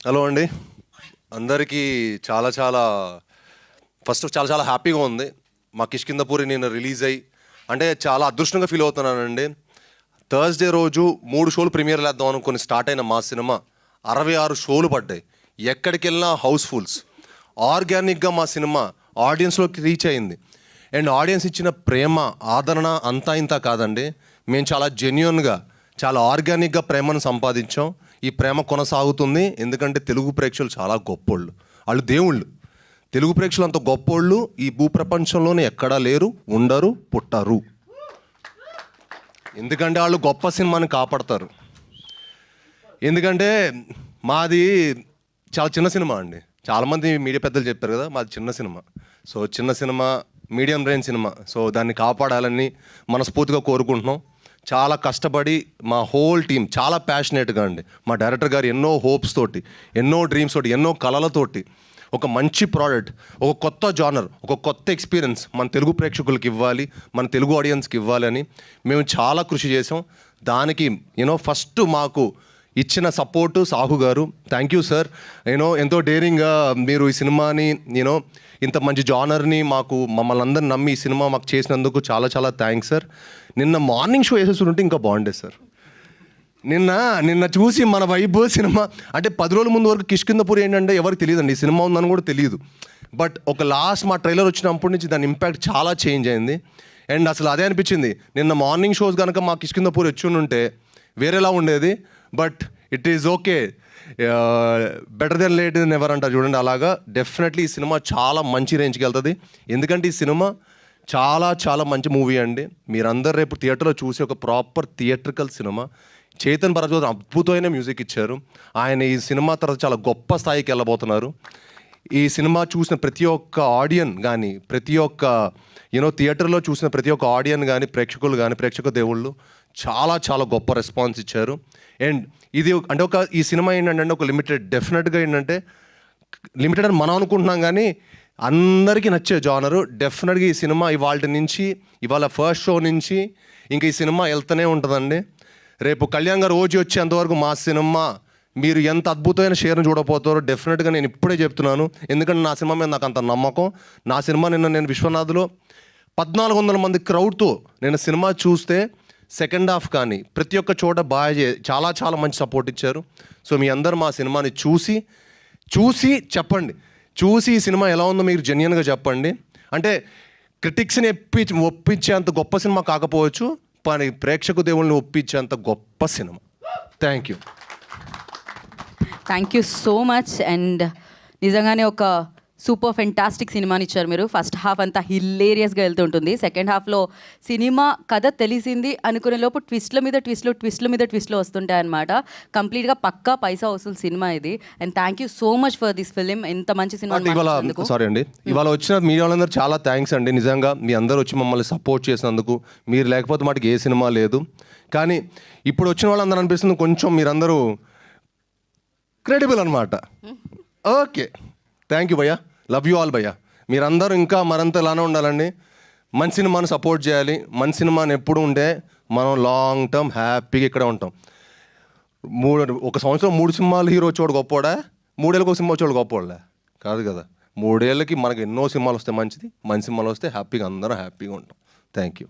Hello అండి, అందరికీ చాలా చాలా ఫస్ట్ చాలా చాలా హ్యాపీగా ఉంది. మా కిష్కింధపురి నేను రిలీజ్ అయ్యి అంటే చాలా అదృష్టంగా ఫీల్ అవుతున్నానండి. థర్స్డే రోజు 3 షోలు ప్రీమియర్ వేద్దాం అనుకుని స్టార్ట్ అయిన మా సినిమా 66 షోలు పడ్డాయి. ఎక్కడికి వెళ్ళినా హౌస్ఫుల్స్. ఆర్గానిక్గా మా సినిమా ఆడియన్స్లోకి రీచ్ అయింది. అండ్ ఆడియన్స్ ఇచ్చిన ప్రేమ ఆదరణ అంతా ఇంత కాదండి, మేము చాలా జెన్యున్గా చాలా ఆర్గానిక్గా ప్రేమను సంపాదించాం. ఈ ప్రేమ కొనసాగుతుంది, ఎందుకంటే తెలుగు ప్రేక్షకులు చాలా గొప్పోళ్ళు, వాళ్ళు దేవుళ్ళు. తెలుగు ప్రేక్షకులు అంత గొప్పోళ్ళు ఈ భూప్రపంచంలోనే ఎక్కడా లేరు, ఉండరు, పుట్టరు. ఎందుకంటే వాళ్ళు గొప్ప సినిమాని కాపాడతారు. ఎందుకంటే మాది చాలా చిన్న సినిమా అండి. చాలామంది మీడియా పెద్దలు చెప్పారు కదా, మాది చిన్న సినిమా. సో చిన్న cinema, medium range cinema. So దాన్ని కాపాడాలని మనస్ఫూర్తిగా కోరుకుంటున్నాం. చాలా కష్టపడి మా హోల్ టీం చాలా ప్యాషనేట్గా అండి. మా డైరెక్టర్ గారు ఎన్నో హోప్స్ తోటి, ఎన్నో డ్రీమ్స్ తోటి, ఎన్నో కళలతోటి ఒక మంచి ప్రోడక్ట్, ఒక కొత్త జానర్, ఒక కొత్త ఎక్స్పీరియన్స్ మన తెలుగు ప్రేక్షకులకి ఇవ్వాలి, మన తెలుగు ఆడియన్స్కి ఇవ్వాలి అని మేము చాలా కృషి చేసాం. దానికి ఫస్ట్ మాకు ఇచ్చిన సపోర్టు సాహు గారు. Thank you sir. ఎంతో డేరింగ్గా మీరు ఈ సినిమాని ఇంత మంచి జానర్ని మమ్మల్ని అందరిని నమ్మి ఈ సినిమా మాకు చేసినందుకు చాలా చాలా థ్యాంక్స్ సార్. నిన్న మార్నింగ్ షో వేసేస్తుంటే ఇంకా బాగుండేది సార్. నిన్న చూసి మన వైబ్ సినిమా అంటే 10 రోజుల ముందు వరకు కిష్కింధపురి ఏంటంటే ఎవరికి తెలియదండి, ఈ సినిమా ఉందని కూడా తెలియదు. బట్ ఒక లాస్ట్ మా ట్రైలర్ వచ్చినప్పటి నుంచి దాని ఇంపాక్ట్ చాలా చేంజ్ అయింది. అండ్ అసలు అదే అనిపించింది, నిన్న మార్నింగ్ షోస్ కనుక మా కిష్కింధపురి వచ్చి ఉంటే వేరేలా ఉండేది. But it is okay, better than late than ever అంటారు చూడండి, అలాగా డెఫినెట్లీ ఈ సినిమా చాలా మంచి రేంజ్కి వెళ్తుంది. ఎందుకంటే ఈ సినిమా చాలా చాలా మంచి మూవీ అండి. మీరందరూ రేపు థియేటర్లో చూసి ఒక proper theatrical cinema. Chetan Bharadwaj అద్భుతమైన మ్యూజిక్ ఇచ్చారు. ఆయన ఈ సినిమా తర్వాత చాలా గొప్ప స్థాయికి వెళ్ళబోతున్నారు. ఈ సినిమా చూసిన ప్రతి ఒక్క ఆడియన్ కానీ, ప్రతి ఒక్క థియేటర్లో చూసిన ప్రతి ఒక్క ఆడియన్ కానీ, ప్రేక్షకులు కానీ, ప్రేక్షక దేవుళ్ళు చాలా చాలా గొప్ప రెస్పాన్స్ ఇచ్చారు. అండ్ ఇది అంటే ఈ సినిమా ఏంటంటే ఒక లిమిటెడ్, డెఫినెట్గా ఏంటంటే లిమిటెడ్ అని మనం అనుకుంటున్నాం కానీ అందరికీ నచ్చే జానరు. డెఫినెట్గా ఈ సినిమా ఇవాళ ఫస్ట్ షో నుంచి ఇంకా ఈ సినిమా వెళ్తూనే ఉంటుందండి. రేపు కళ్యాణ్ గారు ఓజీ వచ్చేంతవరకు మా సినిమా మీరు ఎంత అద్భుతమైన షేర్ను చూడబోతారో డెఫినెట్గా నేను ఇప్పుడే చెప్తున్నాను. ఎందుకంటే నా సినిమా మీద నాకు అంత నమ్మకం. నా సినిమా నేను విశ్వనాథ్లో 1400 మంది క్రౌడ్తో నేను సినిమా చూస్తే సెకండ్ హాఫ్ కానీ ప్రతి ఒక్క చోట చాలా చాలా మంచి సపోర్ట్ ఇచ్చారు. సో మీ అందరు మా సినిమాని చూసి చెప్పండి, చూసి ఈ సినిమా ఎలా ఉందో మీరు జెన్యున్గా చెప్పండి. అంటే క్రిటిక్స్ని ఒప్పించేంత గొప్ప సినిమా కాకపోవచ్చు, కానీ ప్రేక్షకు దేవుళ్ళని ఒప్పించేంత గొప్ప cinema. Thank you so much. And నిజంగానే ఒక సూపర్ ఫెంటాస్టిక్ సినిమాని ఇచ్చారు మీరు. ఫస్ట్ హాఫ్ అంతా హిల్లేరియస్గా వెళ్తుంటుంది. సెకండ్ హాఫ్లో సినిమా కథ తెలిసింది అనుకునే లోపు ట్విస్ట్ల మీద ట్విస్ట్లు వస్తుంటాయి అనమాట. కంప్లీట్గా పక్కా పైసా వసూలు సినిమా ఇది. And thank you so much for this film. ఎంత మంచి సినిమా. సారీ అండి, ఇవాళ వచ్చిన మీడియా వాళ్ళందరూ చాలా థ్యాంక్స్ అండి. నిజంగా మీ అందరూ వచ్చి మమ్మల్ని సపోర్ట్ చేసినందుకు. మీరు లేకపోతే మాకు ఏ సినిమా లేదు. కానీ ఇప్పుడు వచ్చిన వాళ్ళందరూ అనిపిస్తుంది కొంచెం మీరందరూ క్రెడిబుల్ అనమాట. ఓకే, థ్యాంక్ యూ భయ్యా. లవ్ యూ ఆల్ భయ్యా. మీరందరూ ఇంకా మరింత ఇలానే ఉండాలండి. మంచి సినిమాని సపోర్ట్ చేయాలి. మంచి సినిమాని ఎప్పుడు ఉంటే మనం లాంగ్ టర్మ్ హ్యాపీగా ఇక్కడే ఉంటాం. ఒక సంవత్సరం 3 సినిమాలు హీరో వచ్చేవాడు గొప్పోడా, 3 ఏళ్ళకి ఒక సినిమా వచ్చేవాడు గొప్పోడా కాదు కదా. 3 ఏళ్ళకి మనకు ఎన్నో సినిమాలు వస్తే మంచిది. మంచి సినిమాలు వస్తే హ్యాపీగా అందరం హ్యాపీగా ఉంటాం. Thank you.